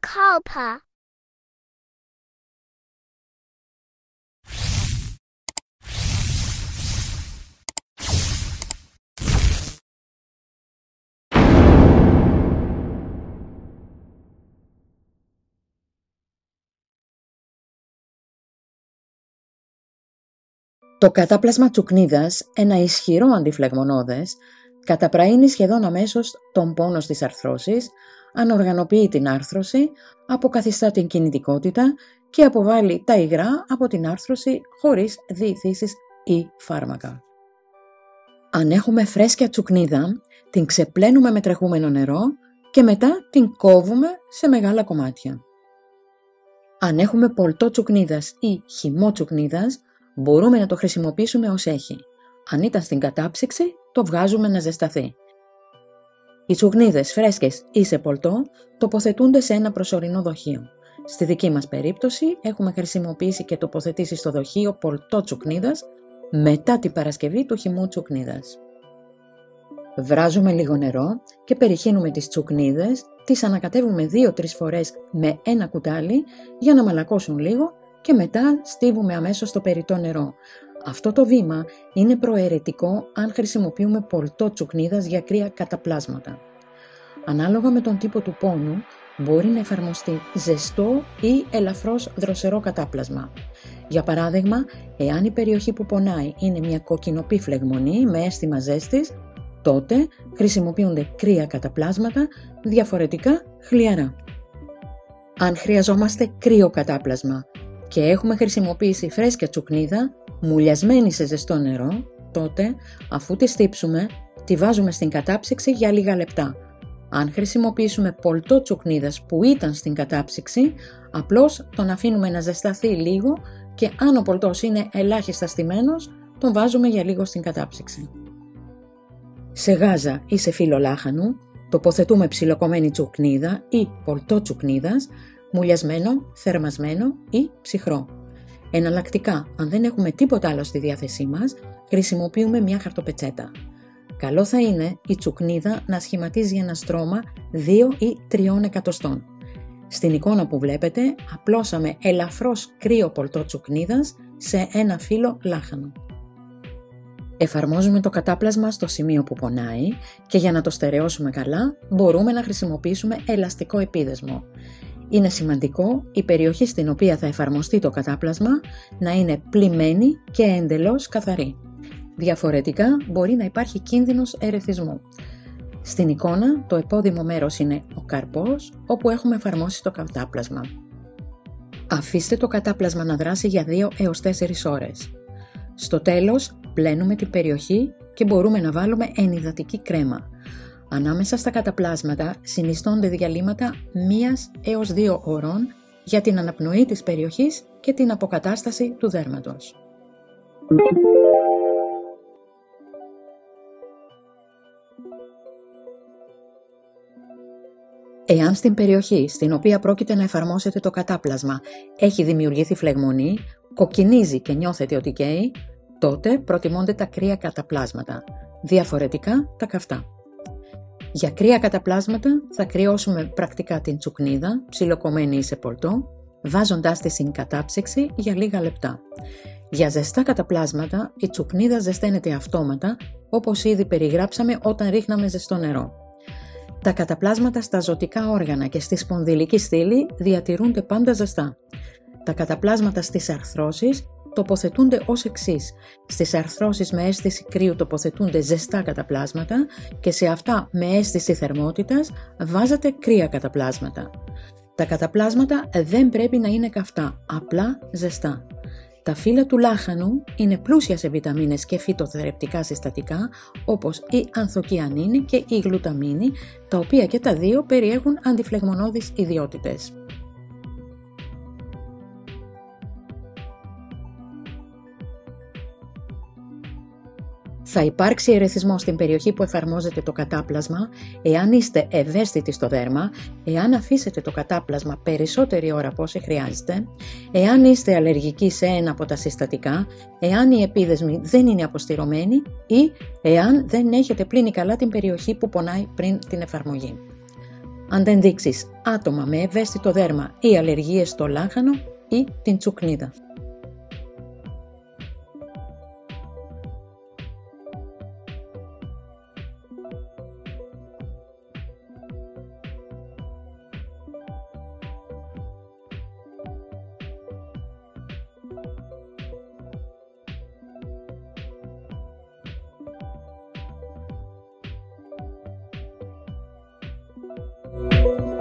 κάλπα. Το κατάπλασμα τσουκνίδας, ένα ισχυρό αντιφλεγμονώδες, καταπραίνει σχεδόν αμέσως τον πόνο στις αρθρώσεις, ανοργανοποιεί την άρθρωση, αποκαθιστά την κινητικότητα και αποβάλλει τα υγρά από την άρθρωση χωρίς διηθήσεις ή φάρμακα. Αν έχουμε φρέσκια τσουκνίδα, την ξεπλένουμε με τρεχούμενο νερό και μετά την κόβουμε σε μεγάλα κομμάτια. Αν έχουμε πολτό τσουκνίδας ή χυμό τσουκνίδας, μπορούμε να το χρησιμοποιήσουμε ως έχει. Αν ήταν στην κατάψυξη, το βγάζουμε να ζεσταθεί. Οι τσουκνίδες φρέσκες ή σε πολτό τοποθετούνται σε ένα προσωρινό δοχείο. Στη δική μας περίπτωση έχουμε χρησιμοποιήσει και τοποθετήσει στο δοχείο πολτό τσουκνίδας μετά την παρασκευή του χυμού τσουκνίδας. Βράζουμε λίγο νερό και περιχύνουμε τις τσουκνίδες, τις ανακατεύουμε 2-3 φορές με ένα κουτάλι για να μαλακώσουν λίγο και μετά στίβουμε αμέσως το περιττό νερό. Αυτό το βήμα είναι προαιρετικό αν χρησιμοποιούμε πολτό τσουκνίδας για κρύα καταπλάσματα. Ανάλογα με τον τύπο του πόνου, μπορεί να εφαρμοστεί ζεστό ή ελαφρώς δροσερό κατάπλασμα. Για παράδειγμα, εάν η περιοχή που πονάει είναι μια κοκκινοπή φλεγμονή με αίσθημα ζέστης, τότε χρησιμοποιούνται κρύα καταπλάσματα, διαφορετικά χλιαρά. Αν χρειαζόμαστε κρύο κατάπλασμα και έχουμε χρησιμοποιήσει φρέσκια τσουκνίδα, μουλιασμένη σε ζεστό νερό, τότε, αφού τη στύψουμε, τη βάζουμε στην κατάψυξη για λίγα λεπτά. Αν χρησιμοποιήσουμε πολτό τσουκνίδας που ήταν στην κατάψυξη, απλώς τον αφήνουμε να ζεσταθεί λίγο και αν ο πολτός είναι ελάχιστα στημένος, τον βάζουμε για λίγο στην κατάψυξη. Σε γάζα ή σε φύλλο λάχανου, τοποθετούμε ψιλοκομμένη τσουκνίδα ή πολτό τσουκνίδας, μουλιασμένο, θερμασμένο ή ψυχρό. Εναλλακτικά, αν δεν έχουμε τίποτα άλλο στη διάθεσή μας, χρησιμοποιούμε μια χαρτοπετσέτα. Καλό θα είναι η τσουκνίδα να σχηματίζει ένα στρώμα 2 ή 3 εκατοστών. Στην εικόνα που βλέπετε, απλώσαμε ελαφρώς κρύο πολτό τσουκνίδας σε ένα φύλλο λάχανο. Εφαρμόζουμε το κατάπλασμα στο σημείο που πονάει και για να το στερεώσουμε καλά, μπορούμε να χρησιμοποιήσουμε ελαστικό επίδεσμο. Είναι σημαντικό η περιοχή στην οποία θα εφαρμοστεί το κατάπλασμα να είναι πλυμμένη και εντελώς καθαρή. Διαφορετικά μπορεί να υπάρχει κίνδυνος ερεθισμού. Στην εικόνα το επώδυμο μέρος είναι ο καρπός όπου έχουμε εφαρμόσει το κατάπλασμα. Αφήστε το κατάπλασμα να δράσει για 2 έως 4 ώρες. Στο τέλος πλένουμε την περιοχή και μπορούμε να βάλουμε ενυδατική κρέμα. Ανάμεσα στα καταπλάσματα συνιστώνται διαλύματα 1 έως 2 ώρων για την αναπνοή της περιοχής και την αποκατάσταση του δέρματος. Εάν στην περιοχή στην οποία πρόκειται να εφαρμόσετε το κατάπλασμα έχει δημιουργηθεί φλεγμονή, κοκκινίζει και νιώθετε ότι καίει, τότε προτιμώνται τα κρύα καταπλάσματα, διαφορετικά τα καυτά. Για κρύα καταπλάσματα θα κρυώσουμε πρακτικά την τσουκνίδα, ψιλοκομμένη ή σε πολτό, βάζοντάς τη στην κατάψυξη για λίγα λεπτά. Για ζεστά καταπλάσματα η τσουκνίδα ζεσταίνεται αυτόματα, όπως ήδη περιγράψαμε όταν ρίχναμε ζεστό νερό. Τα καταπλάσματα στα ζωτικά όργανα και στη σπονδυλική στήλη διατηρούνται πάντα ζεστά. Τα καταπλάσματα στις αρθρώσεις τοποθετούνται ως εξής. Στις αρθρώσεις με αίσθηση κρύου τοποθετούνται ζεστά καταπλάσματα και σε αυτά με αίσθηση θερμότητας βάζετε κρύα καταπλάσματα. Τα καταπλάσματα δεν πρέπει να είναι καυτά, απλά ζεστά. Τα φύλλα του λάχανου είναι πλούσια σε βιταμίνες και φυτοθεραπευτικά συστατικά όπως η ανθοκιανίνη και η γλουταμίνη, τα οποία και τα δύο περιέχουν αντιφλεγμονώδεις ιδιότητες. Θα υπάρξει ερεθισμός στην περιοχή που εφαρμόζεται το κατάπλασμα εάν είστε ευαίσθητοι στο δέρμα, εάν αφήσετε το κατάπλασμα περισσότερη ώρα από όση χρειάζεται, εάν είστε αλλεργικοί σε ένα από τα συστατικά, εάν οι επίδεσμοι δεν είναι αποστηρωμένοι ή εάν δεν έχετε πλύνει καλά την περιοχή που πονάει πριν την εφαρμογή. αν δεν δείξεις άτομα με ευαίσθητο δέρμα ή αλλεργίες στο λάχανο ή την τσουκνίδα. Thank you.